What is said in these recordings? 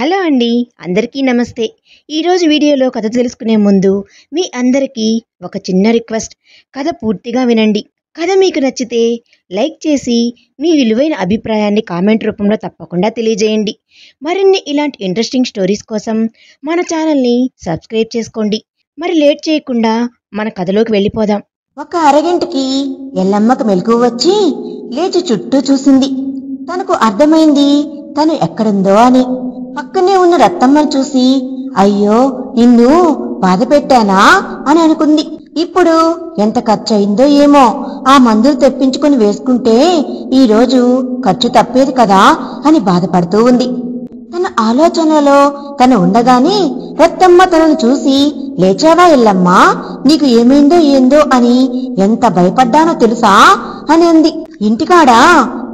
Hello అండి, అందరికీ నమస్తే. ఈరోజు వీడియోలో కథ తెలుసుకునే ముందు మీ అందరికీ ఒక చిన్న రిక్వెస్ట్. కథ పూర్తిగా వినండి. కథ మీకు నచ్చితే లైక్ చేసి మీ విలువైన అభిప్రాయాన్ని కామెంట్ రూపంలో తప్పకుండా తెలియజేయండి. మరిన్ని ఇలాంటి ఇంట్రెస్టింగ్ స్టోరీస్ కోసం మన ఛానల్ని సబ్స్క్రైబ్ చేసుకోండి. మరి లేట్ చేయకుండా మన కథలోకి వెళ్ళిపోదాం. ఒక అరగంటకి ఎల్లమ్మకు మెలకువ వచ్చి లేచి చుట్టూ చూసింది. తనకు అర్థమైంది తను ఎక్కడుందో అని. పక్కనే ఉన్న రత్తమ్మను చూసి అయ్యో నిన్ను బాధ పెట్టానా అని అనుకుంది. ఇప్పుడు ఎంత ఖర్చు అయిందో ఏమో, ఆ మందులు తెప్పించుకుని వేసుకుంటే ఈరోజు ఖర్చు తప్పేది కదా అని బాధపడుతూ ఉంది. తన ఆలోచనలో తను ఉండగానే రత్తమ్మ తనను చూసి లేచావా ఎల్లమ్మా, నీకు ఏమైందో ఏందో అని ఎంత భయపడ్డానో తెలుసా అని అంది. ఇంటికాడ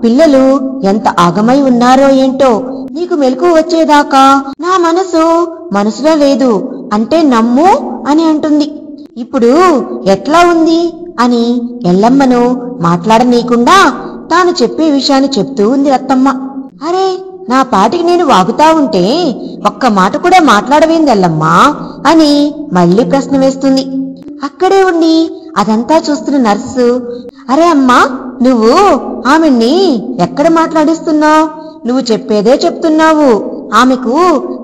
పిల్లలు ఎంత ఆగమై ఉన్నారో ఏంటో, నీకు మెలకువ వచ్చేదాకా నా మనసులో లేదు అంటే నమ్ము అని అంటుంది. ఇప్పుడు ఎట్లా ఉంది అని ఎల్లమ్మను మాట్లాడనీయకుండా తాను చెప్పే విషయాన్ని చెప్తూ ఉంది రత్తమ్మ. అరే నా పాటికి నేను వాగుతా ఉంటే ఒక్క మాట కూడా మాట్లాడవేంది ఎల్లమ్మా అని మళ్ళీ ప్రశ్న వేస్తుంది. అక్కడే ఉండి అదంతా చూస్తున్న నర్సు, అరే అమ్మా నువ్వు ఆమెని ఎక్కడ మాట్లాడిస్తున్నావు, నువ్వు చెప్పేదే చెప్తున్నావు, ఆమెకు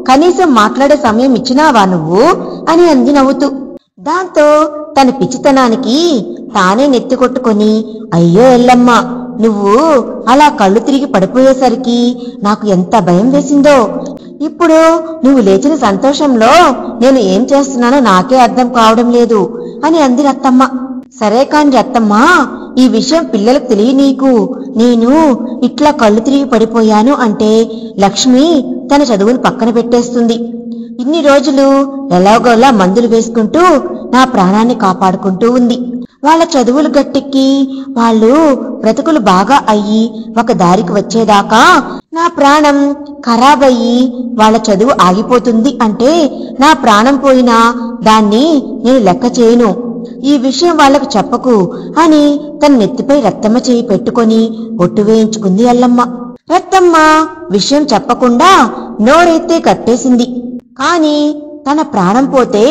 కనీసం మాట్లాడే సమయం ఇచ్చినావా నువ్వు అని అంది నవ్వుతూ. దాంతో తన పిచ్చితనానికి తానే నెత్తి కొట్టుకొని అయ్యో ఎల్లమ్మ నువ్వు అలా కళ్ళు తిరిగి పడిపోయేసరికి నాకు ఎంత భయం వేసిందో, ఇప్పుడు నువ్వు లేచిన సంతోషంలో నేను ఏం చేస్తున్నానో నాకే అర్థం కావడం లేదు అని అంది రత్తమ్మ. సరే కాని రత్తమ్మ, ఈ విషయం పిల్లలకు తెలియనీకు, నేను ఇట్లా కళ్ళు తిరిగి పడిపోయాను అంటే లక్ష్మి తన చదువును పక్కన పెట్టేస్తుంది. ఇన్ని రోజులు ఎలాగోలా మందులు వేసుకుంటూ నా ప్రాణాన్ని కాపాడుకుంటూ ఉంది. వాళ్ళ చదువులు గట్టెక్కి వాళ్ళు బ్రతుకులు బాగా అయ్యి ఒక దారికి వచ్చేదాకా నా ప్రాణం ఖరాబయ్యి వాళ్ళ చదువు ఆగిపోతుంది అంటే నా ప్రాణం పోయినా దాన్ని నేను లెక్క చేయను, ఈ విషయం వాళ్లకు చెప్పకు అని తన నెత్తిపై రత్తమ్మ చేయి పెట్టుకొని ఒట్టు వేయించుకుంది ఎల్లమ్మ. రత్తమ్మ విషయం చెప్పకుండా నోరైతే కట్టేసింది. కాని తన ప్రాణం పోతే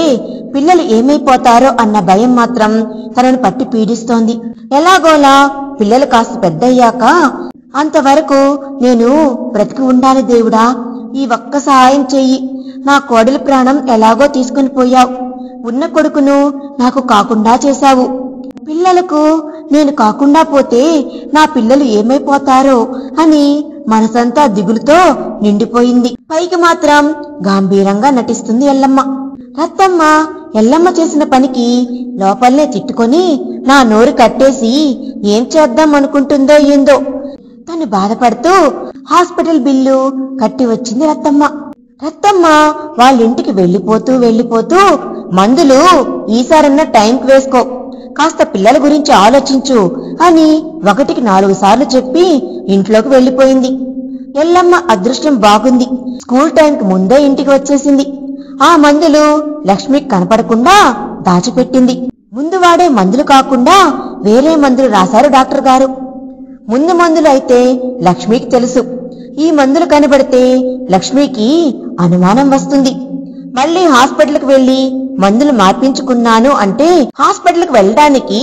పిల్లలు ఏమైపోతారో అన్న భయం మాత్రం తనను పట్టి పీడిస్తోంది. ఎలాగోలా పిల్లలు కాస్త పెద్దయ్యాక అంతవరకు నేను బ్రతికి ఉండాలి దేవుడా, ఈ ఒక్క సహాయం చెయ్యి. నా కోడలి ప్రాణం ఎలాగో తీసుకుని పోయావు, ఉన్న కొడుకును నాకు కాకుండా చేశావు, పిల్లలకు నేను కాకుండా పోతే నా పిల్లలు ఏమైపోతారో అని మనసంతా దిగులుతో నిండిపోయింది. పైకి మాత్రం గాంభీరంగా నటిస్తుంది ఎల్లమ్మ. రత్తమ్మ ఎల్లమ్మ చేసిన పనికి లోపలనే తిట్టుకొని నా నోరు కట్టేసి ఏం చేద్దాం అనుకుంటుందో ఏందో తను బాధపడుతూ హాస్పిటల్ బిల్లు కట్టి వచ్చింది రత్తమ్మ. రత్తమ్మ వాళ్ళింటికి వెళ్ళిపోతూ మందులు ఈసారన్న టైంకి వేసుకో, కాస్త పిల్లల గురించి ఆలోచించు అని 1కి 4 సార్లు చెప్పి ఇంట్లోకి వెళ్ళిపోయింది. ఎల్లమ్మ అదృష్టం బాగుంది, స్కూల్ టైంకి ముందే ఇంటికి వచ్చేసింది. ఆ మందులు లక్ష్మికి కనపడకుండా దాచిపెట్టింది. ముందు వాడే మందులు కాకుండా వేరే మందులు రాశారు డాక్టర్ గారు. ముందు మందులు అయితే లక్ష్మికి తెలుసు, ఈ మందులు కనబడితే లక్ష్మికి అనుమానం వస్తుంది. మళ్ళీ హాస్పిటల్కి వెళ్లి మందులు మార్పించుకున్నాను అంటే హాస్పిటల్కి వెళ్ళడానికి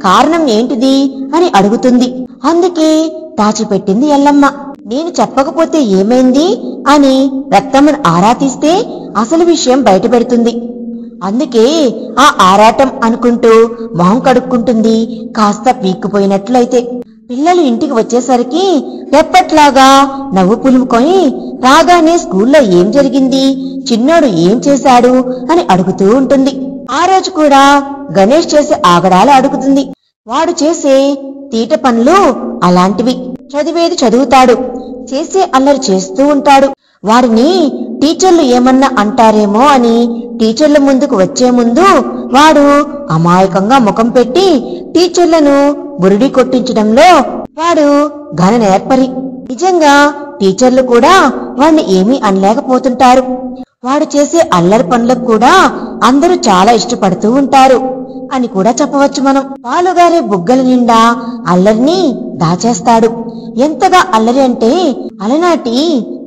కారణం ఏంటిది అని అడుగుతుంది. అందుకే దాచిపెట్టింది ఎల్లమ్మ. నేను చెప్పకపోతే ఏమైంది అని రత్తమ్మను ఆరా తీస్తే అసలు విషయం బయట పెడుతుంది. అందుకే ఆ ఆరాటం అనుకుంటూ మొహం కడుక్కుంటుంది కాస్త పీక్కుపోయినట్లయితే. పిల్లలు ఇంటికి వచ్చేసరికి ఎప్పట్లాగా నవ్వు పులుముకొని రాగానే స్కూల్లో ఏం జరిగింది, చిన్నోడు ఏం చేశాడు అని అడుగుతూ ఉంటుంది. ఆ రోజు కూడా గణేష్ చేసే ఆగడాలు అడుగుతుంది. వాడు చేసే తీట పనులు అలాంటివి. చదివేది చదువుతాడు, చేసే అల్లరి చేస్తూ ఉంటాడు. వాడిని టీచర్లు ఏమన్నా అంటారేమో అని టీచర్ల ముందుకు వచ్చే ముందు వాడు అమాయకంగా ముఖం పెట్టి టీచర్లను బురిడి కొట్టించడంలో వాడు ఘన నేర్పరి. నిజంగా టీచర్లు కూడా వాణ్ణి ఏమీ అనలేకపోతుంటారు. వాడు చేసే అల్లరి పనులకు కూడా అందరూ చాలా ఇష్టపడుతూ ఉంటారు అని కూడా చెప్పవచ్చు మనం. పాలుగారే బుగ్గల నిండా అల్లరిని దాచేస్తాడు. ఎంతగా అల్లరి అంటే అలనాటి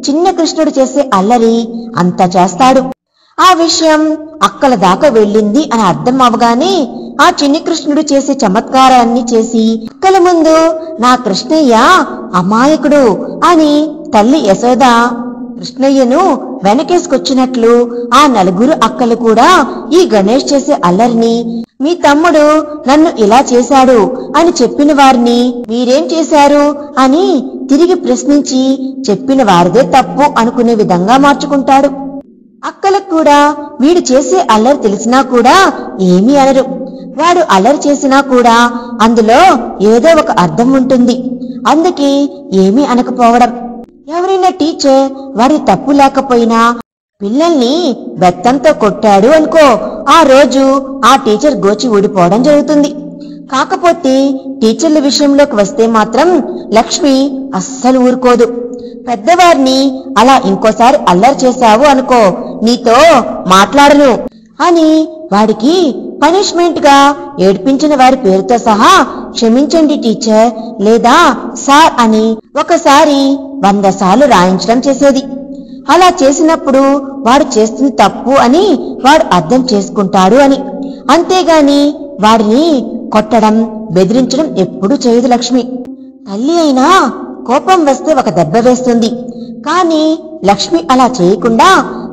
చిన్న కృష్ణుడు చేసే అల్లరి అంతా చేస్తాడు. ఆ విషయం అక్కల దాకా వెళ్ళింది అని అర్థం అవగానే ఆ చిన్ని కృష్ణుడు చేసే చమత్కారాన్ని చేసి అక్కల ముందు నా కృష్ణయ్య అమాయకుడు అని తల్లి యశోద కృష్ణయ్యను వెనకేసుకొచ్చినట్లు ఆ నలుగురు అక్కలు కూడా ఈ గణేష్ చేసే అల్లరిని మీ తమ్ముడు నన్ను ఇలా చేశాడు అని చెప్పిన వారిని మీరేం చేశారు అని తిరిగి ప్రశ్నించి చెప్పిన వారిదే తప్పు అనుకునే విధంగా మార్చుకుంటాడు. అక్కలకు కూడా వీడు చేసే అల్లరి తెలిసినా కూడా ఏమీ అనరు. వాడు అల్లరి చేసినా కూడా అందులో ఏదో ఒక అర్థం ఉంటుంది, అందుకే ఏమీ అనకపోవడం. ఎవరైనా టీచర్ వాడి తప్పు లేకపోయినా పిల్లల్ని బెత్తంతో కొట్టాడు అనుకో, ఆ రోజు ఆ టీచర్ గోచి ఊడిపోవడం జరుగుతుంది. కాకపోతే టీచర్ల విషయంలోకి వస్తే మాత్రం లక్ష్మి అస్సలు ఊరుకోదు. పెద్దవారిని అలా ఇంకోసారి అల్లరి చేశావు అనుకో నీతో మాట్లాడను అని వాడికి పనిష్మెంట్ గా ఏడ్పించిన వారి పేరుతో సహా క్షమించండి టీచర్ లేదా సార్ అని ఒకసారి 100 సార్లు రాయించడం చేసేది. అలా చేసినప్పుడు వాడు చేస్తుంది తప్పు అని వాడు అర్థం చేసుకుంటాడు అని. అంతేగాని వాడిని కొట్టడం బెదిరించడం ఎప్పుడూ చేయదు లక్ష్మి. తల్లి అయినా కోపం వస్తే ఒక దెబ్బ వేస్తుంది, కానీ లక్ష్మి అలా చేయకుండా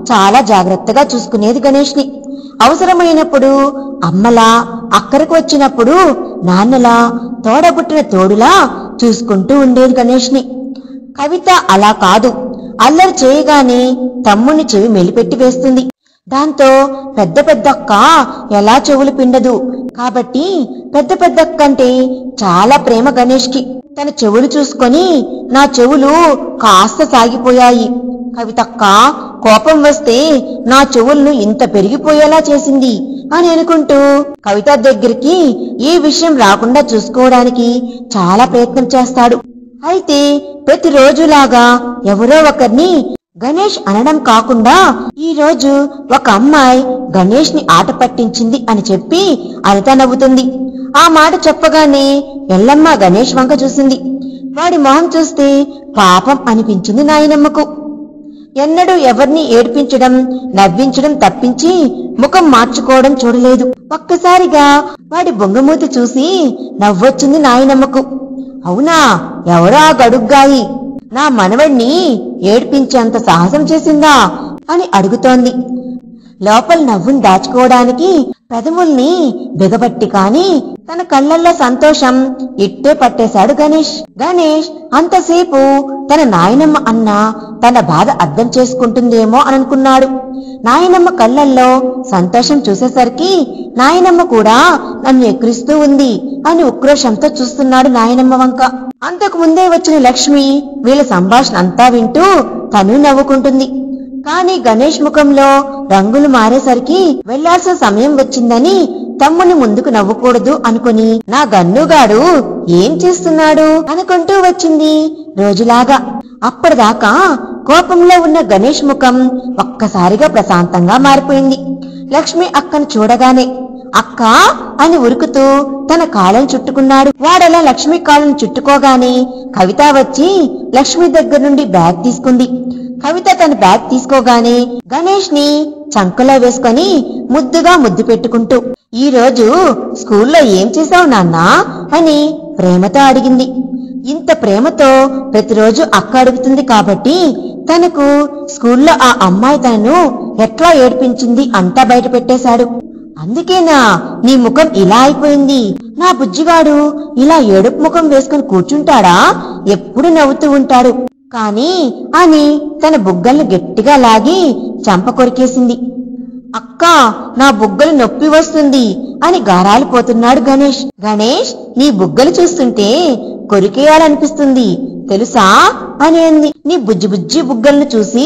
చాలా జాగ్రత్తగా చూసుకునేది గణేష్ని. అవసరమైనప్పుడు అమ్మలా, అక్కడికి వచ్చినప్పుడు నాన్నలా, తోడబుట్టిన తోడులా చూసుకుంటూ ఉండేది గణేష్ని. కవిత అలా కాదు, అల్లరి చేయగానే తమ్ముని చెవి మెలిపెట్టి వేస్తుంది. దాంతో పెద్ద పెద్దక్క ఎలా చెవులు పిండదు కాబట్టి పెద్ద పెద్దక్క అంటే చాలా ప్రేమ గణేష్కి. తన చెవులు చూసుకొని నా చెవులు కాస్త సాగిపోయాయి, కవితక్క కోపం వస్తే నా చెవులను ఇంత పెరిగిపోయేలా చేసింది అని అనుకుంటూ కవిత దగ్గరికి ఈ విషయం రాకుండా చూసుకోవడానికి చాలా ప్రయత్నం చేస్తాడు. అయితే ప్రతిరోజులాగా ఎవరో ఒకరిని గణేష్ అనడం కాకుండా ఈ రోజు ఒక అమ్మాయి గణేష్ ని ఆట పట్టించింది అని చెప్పి అనిత నవ్వుతుంది. ఆ మాట చెప్పగానే ఎల్లమ్మ గణేష్ వంక చూసింది. వాడి మొహం చూస్తే పాపం అనిపించింది నాయనమ్మకు. ఎన్నడూ ఎవరిని ఏడ్పించడం నవ్వించడం తప్పించి ముఖం మార్చుకోవడం చూడలేదు. ఒక్కసారిగా వాడి బొంగమూతి చూసి నవ్వొచ్చింది నాయనమ్మకు. అవునా, ఎవరో ఆ గడుగ్గాయి నా మనవణ్ణి ఏడ్పించేంత సాహసం చేసిందా అని అడుగుతోంది. లోపల నవ్వుని దాచుకోవడానికి పెదవుల్ని బిగబట్టి కాని తన కళ్ళల్లో సంతోషం ఇట్టే పట్టేశాడు గణేష్. గణేష్ అంతసేపు తన నాయనమ్మ అన్న తన బాధ అర్థం చేసుకుంటుందేమో అని అనుకున్నాడు. నాయనమ్మ కళ్ళల్లో సంతోషం చూసేసరికి నాయనమ్మ కూడా నన్ను ఎక్కిరిస్తూ ఉంది అని ఉక్రోషంతో చూస్తున్నాడు నాయనమ్మ వంక. అంతకు ముందే వచ్చిన లక్ష్మి వీళ్ళ సంభాషణ అంతా వింటూ తను నవ్వుకుంటుంది. కాని గణేష్ ముఖంలో రంగులు మారేసరికి వెళ్లాల్సిన సమయం వచ్చిందని తమ్ముని ముందుకు నవ్వకూడదు అనుకుని నా గన్నుగాడు ఏం చేస్తున్నాడు అనుకుంటూ వచ్చింది రోజులాగా. అప్పటిదాకా కోపంలో ఉన్న గణేష్ ముఖం ఒక్కసారిగా ప్రశాంతంగా మారిపోయింది. లక్ష్మి అక్కను చూడగానే అక్క అని ఉరుకుతూ తన కాళ్ళను చుట్టుకున్నాడు. వాడలా లక్ష్మి కాళ్ళను చుట్టుకోగానే కవిత వచ్చి లక్ష్మి దగ్గర నుండి బ్యాగ్ తీసుకుంది. కవిత తన బ్యాగ్ తీసుకోగానే గణేష్ ని చంకలో వేసుకొని ముద్దుగా ముద్దు పెట్టుకుంటూ ఈ రోజు స్కూల్లో ఏం చేశావు నాన్నా అని ప్రేమతో అడిగింది. ఇంత ప్రేమతో ప్రతిరోజు అక్క అడుగుతుంది కాబట్టి తనకు స్కూల్లో ఆ అమ్మాయి తనను ఎట్లా ఏడ్పించింది అంతా బయట పెట్టేశాడు. అందుకేనా నీ ముఖం ఇలా అయిపోయింది? నా బుజ్జిగాడు ఇలా ఏడుపు ముఖం వేసుకుని కూర్చుంటాడా? ఎప్పుడు నవ్వుతూ ఉంటాడు కాని అని తన బుగ్గల్ని గట్టిగా లాగి చంప కొరికేసింది. అక్క నా బుగ్గలు నొప్పి వస్తుంది అని గారాలు పోతున్నాడు గణేష్. గణేష్ నీ బుగ్గలు చూస్తుంటే కొరికేయాలనిపిస్తుంది తెలుసా అని అంది. నీ బుజ్జి బుజ్జి బుగ్గలను చూసి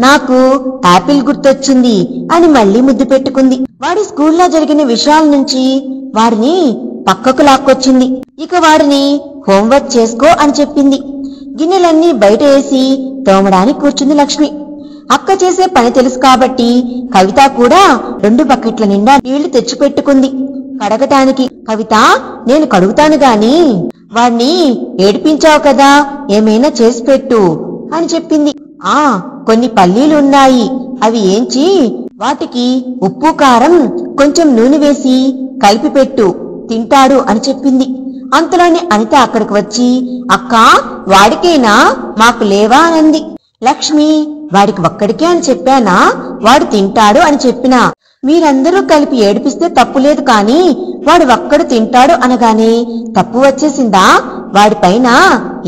నాకు యాపిల్ గుర్తొచ్చింది అని మళ్లీ ముద్దు పెట్టుకుంది. వాడి స్కూల్లో జరిగిన విషయాల నుంచి వాడిని పక్కకు లాక్కొచ్చింది. ఇక వాడిని హోంవర్క్ చేసుకో అని చెప్పింది. గిన్నెలన్నీ బయట వేసి తోమడానికి కూర్చుంది లక్ష్మి. అక్క చేసే పని తెలుసు కాబట్టి కవిత కూడా 2 బకెట్ల నిండా నీళ్లు తెచ్చిపెట్టుకుంది కడగటానికి. కవిత నేను కడుగుతాను గాని వాణ్ణి ఏడిపించావు కదా, ఏమైనా చేసి పెట్టు అని చెప్పింది. ఆ కొన్ని పల్లీలున్నాయి, అవి ఏంచి వాటికి ఉప్పు కారం కొంచెం నూనె వేసి కలిపి పెట్టు, తింటాడు అని చెప్పింది. అంతలోనే అనిత అక్కడికి వచ్చి, అక్కా వాడికేనా, మాకు లేవా అనంది. లక్ష్మి, వాడికి ఒక్కడికే అని చెప్పానా, వాడు తింటాడు అని చెప్పినా. మీరందరూ కలిపి ఏడిపిస్తే తప్పులేదు, కాని వాడు ఒక్కడు తింటాడు అనగానే తప్పు వచ్చేసిందా? వాడిపైన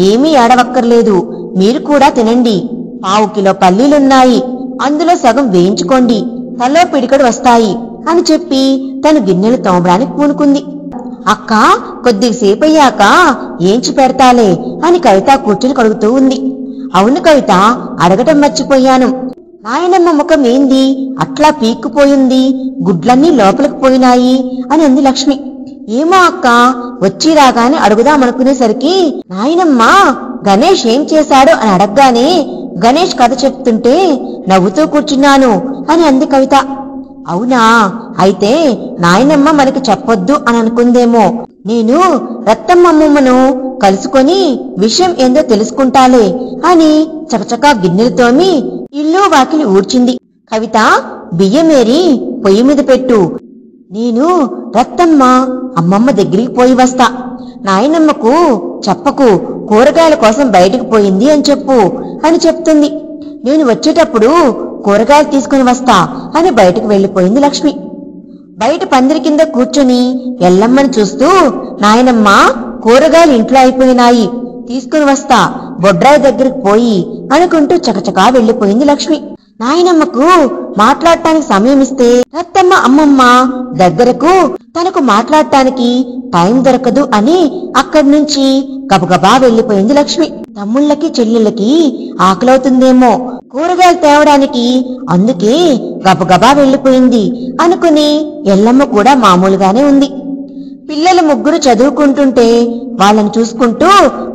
ఏమీ ఏడవక్కర్లేదు, మీరు కూడా తినండి. 1/2 కిలో పల్లీలున్నాయి, అందులో సగం వేయించుకోండి, తలో పిడికడు వస్తాయి అని చెప్పి తను గిన్నెలు తోమడానికి పూనుకుంది. అక్క కొద్దిసేపయ్యాక ఏంచి పెడతాలే అని కవిత కూర్చుని కడుగుతూ ఉంది. అవును కవిత, అడగటం మర్చిపోయాను. నాయనమ్మ ముఖం ఏంది అట్లా పీక్కుపోయింది, గుడ్లన్నీ లోపలికి పోయినాయి అని అంది లక్ష్మి. ఏమో అక్క, వచ్చి రాగానే అడుగుదామనుకునేసరికి నాయనమ్మ గణేష్ ఏం చేశాడు అని అడగగానే గణేష్ కథ చెప్తుంటే నవ్వుతూ కూర్చున్నాను అని అంది కవిత. అవునా, అయితే నాయనమ్మ మనకి చెప్పొద్దు అని అనుకుందేమో. నేను రత్తమ్మమ్మను కలుసుకొని విషయం ఏందో తెలుసుకుంటాలే అని చకచకా గిన్నెలు తోమి ఇల్లు వాకిలి ఊడ్చింది. కవిత, బియ్యమేరి పొయ్యి మీద పెట్టు, నేను రత్తమ్మ అమ్మమ్మ దగ్గరికి పోయి వస్తా. నాయనమ్మకు చెప్పకు, కూరగాయల కోసం బయటికి పోయింది అని చెప్పు అని చెప్తుంది. నేను వచ్చేటప్పుడు కూరగాయలు తీసుకుని వస్తా అని బయటకు వెళ్లిపోయింది లక్ష్మి. బయట పందిరి కింద కూర్చొని ఎల్లమ్మని చూస్తూ, నాయనమ్మ కూరగాయలు ఇంట్లో అయిపోయినాయి, తీసుకుని వస్తా, బొడ్రాయి దగ్గరికి పోయి అనుకుంటూ చకచకా వెళ్లిపోయింది లక్ష్మి. నాయనమ్మకు మాట్లాడటానికి సమయం ఇస్తే రత్తమ్మ అమ్మమ్మ దగ్గరకు తనకు మాట్లాడటానికి టైం దొరకదు అని అక్కడి నుంచి గబగబా వెళ్లిపోయింది లక్ష్మి. తమ్ముళ్ళకి చెల్లెళ్ళకి ఆకలవుతుందేమో కూరగాయలు తేవడానికి, అందుకే గబగబా వెళ్లిపోయింది అనుకుని ఎల్లమ్మ కూడా మామూలుగానే ఉంది. పిల్లలు ముగ్గురు చదువుకుంటుంటే వాళ్ళని చూసుకుంటూ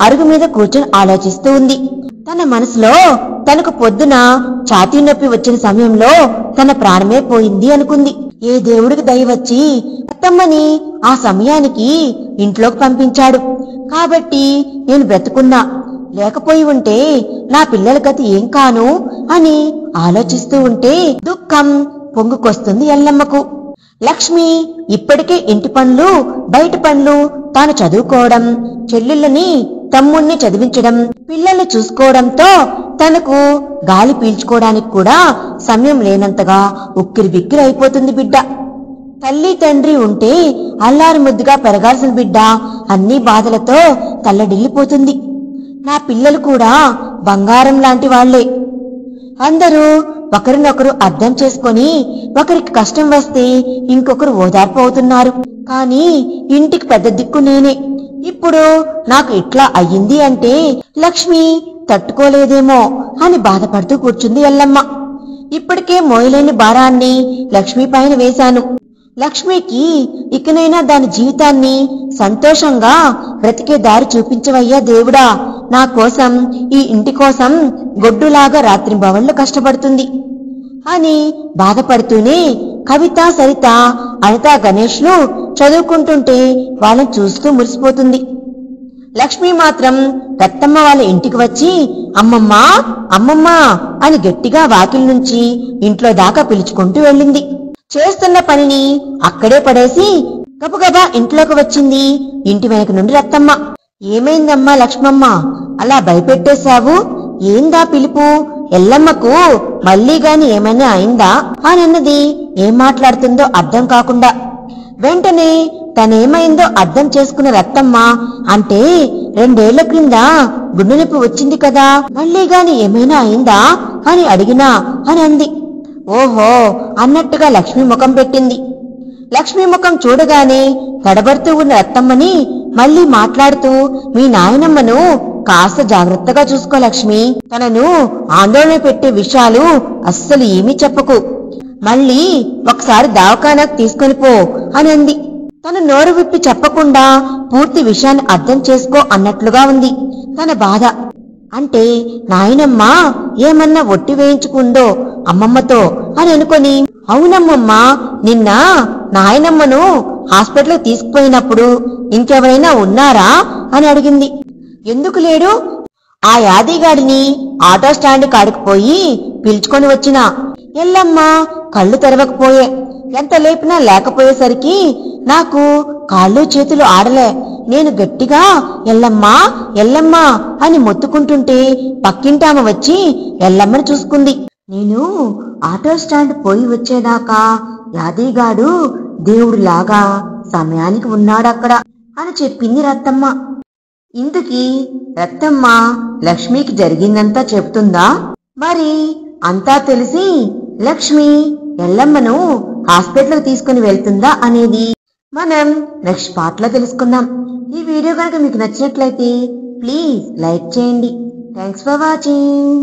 అరుగు మీద కూర్చొని ఆలోచిస్తూ ఉంది. తన మనసులో తనకు పొద్దున ఛాతీ నొప్పి వచ్చిన సమయంలో తన ప్రాణమే పోయింది అనుకుంది. ఏ దేవుడికి దయ వచ్చి అత్తమ్మని ఆ సమయానికి ఇంట్లోకి పంపించాడు కాబట్టి నేను బ్రతుకున్నా, లేకపోయి ఉంటే నా పిల్లల గతి ఏం కాను అని ఆలోచిస్తూ ఉంటే దుఃఖం పొంగుకొస్తుంది ఎల్లమ్మకు. లక్ష్మి ఇప్పటికే ఇంటి పనులు బయట పనులు తాను చదువుకోవడం, చెల్లెళ్ళని తమ్ముణ్ణి చదివించడం, పిల్లల్ని చూసుకోవడంతో తనకు గాలి పీల్చుకోవడానికి కూడా సమయం లేనంతగా ఉక్కిరి బిక్కిరి అయిపోతుంది బిడ్డ. తల్లి తండ్రి ఉంటే అల్లారు ముద్దుగా పెరగాల్సిన బిడ్డ అన్ని బాధలతో తల్లడిల్లిపోతుంది. నా పిల్లలు కూడా బంగారం లాంటి వాళ్లే. అందరూ ఒకరినొకరు అర్థం చేసుకొని ఒకరికి కష్టం వస్తే ఇంకొకరు ఓదార్పు అవుతున్నారు. కానీ ఇంటికి పెద్ద దిక్కు నేనే. ఇప్పుడు నాకు ఇట్లా అయ్యింది అంటే లక్ష్మి తట్టుకోలేదేమో అని బాధపడుతూ కూర్చుంది ఎల్లమ్మ. ఇప్పటికే మోయలేని భారాన్ని లక్ష్మి పైన వేశాను. లక్ష్మికి ఇకనైనా దాని జీవితాన్ని సంతోషంగా బ్రతికే దారి చూపించవయ్యా దేవుడా, నా కోసం ఈ ఇంటి కోసం గొడ్డులాగా రాత్రింబవళ్లు కష్టపడుతుంది అని బాధపడుతూనే కవిత, సరిత, అనిత, గణేష్లు చదువుకుంటుంటే వాళ్ళని చూస్తూ మురిసిపోతుంది. లక్ష్మి మాత్రం రత్తమ్మ వాళ్ళ ఇంటికి వచ్చి అమ్మమ్మ అమ్మమ్మ అని గట్టిగా వాకిలి నుంచి ఇంట్లో దాకా పిలుచుకుంటూ వెళ్ళింది. చేస్తున్న పనిని అక్కడే పడేసి గబగబా ఇంట్లోకి వచ్చింది ఇంటి వెనక నుండి రత్తమ్మ. ఏమైందమ్మా లక్ష్మమ్మ, అలా భయపెట్టేశావు? ఏందా పిలుపు? ఎల్లమ్మకు మళ్ళీ గాని ఏమైనా అయిందా అని అన్నది ఏం మాట్లాడుతుందో అర్థం కాకుండా. వెంటనే తనేమైందో అర్థం చేసుకున్న రత్తమ్మ, అంటే 2 ఏళ్ల క్రింద గుండె నొప్పి వచ్చింది కదా, మళ్ళీ గాని ఏమైనా అయిందా అని అడిగినా అని అంది. ఓహో అన్నట్టుగా లక్ష్మి ముఖం పెట్టింది. లక్ష్మి ముఖం చూడగానే తడబడుతూ ఉన్న రత్తమ్మని మళ్ళీ మాట్లాడుతూ, మీ నాయనమ్మను కాస్త జాగ్రత్తగా చూసుకో లక్ష్మి, తనను ఆందోళన పెట్టే విషయాలు అస్సలు ఏమీ చెప్పకు, మళ్ళీ ఒకసారి దవాఖానాకు తీసుకొని పో అని అంది. తను నోరు విప్పి చెప్పకుండా పూర్తి విషయాన్ని అర్థం చేసుకో అన్నట్లుగా ఉంది తన బాధ. అంటే నాయనమ్మ ఏమన్నా ఒట్టి వేయించుకుందో అమ్మమ్మతో అని అనుకొని, అవునమ్మమ్మ, నిన్న నాయనమ్మను హాస్పిటల్కి తీసుకుపోయినప్పుడు ఇంకెవరైనా ఉన్నారా అని అడిగింది. ఎందుకు లేడు? ఆ యాదిగాడిని ఆటో స్టాండ్ కాడికి పోయి పిలుచుకొని వచ్చిన. ఎల్లమ్మ కళ్ళు తెరవకపోయే. ఎంత లేపినా లేకపోయేసరికి నాకు కాళ్ళు చేతులు ఆడలే. నేను గట్టిగా ఎల్లమ్మా ఎల్లమ్మా అని మొత్తుకుంటుంటే పక్కింటామె వచ్చి ఎల్లమ్మని చూసుకుంది. నేను ఆటో స్టాండ్ పోయి వచ్చేదాకా యాదిగాడు దేవుడిలాగా సమయానికి ఉన్నాడక్కడ అని చెప్పింది రత్తమ్మ. ఇంతకీ రత్తమ్మ లక్ష్మికి జరిగిందంతా చెప్తుందా? మరి అంతా తెలిసి లక్ష్మి ఎల్లమ్మను హాస్పిటల్కి తీసుకుని వెళ్తుందా అనేది మనం నెక్స్ట్ పార్ట్లో తెలుసుకుందాం. ఈ వీడియో కనుక మీకు నచ్చినట్లయితే ప్లీజ్ లైక్ చేయండి. Thanks for watching.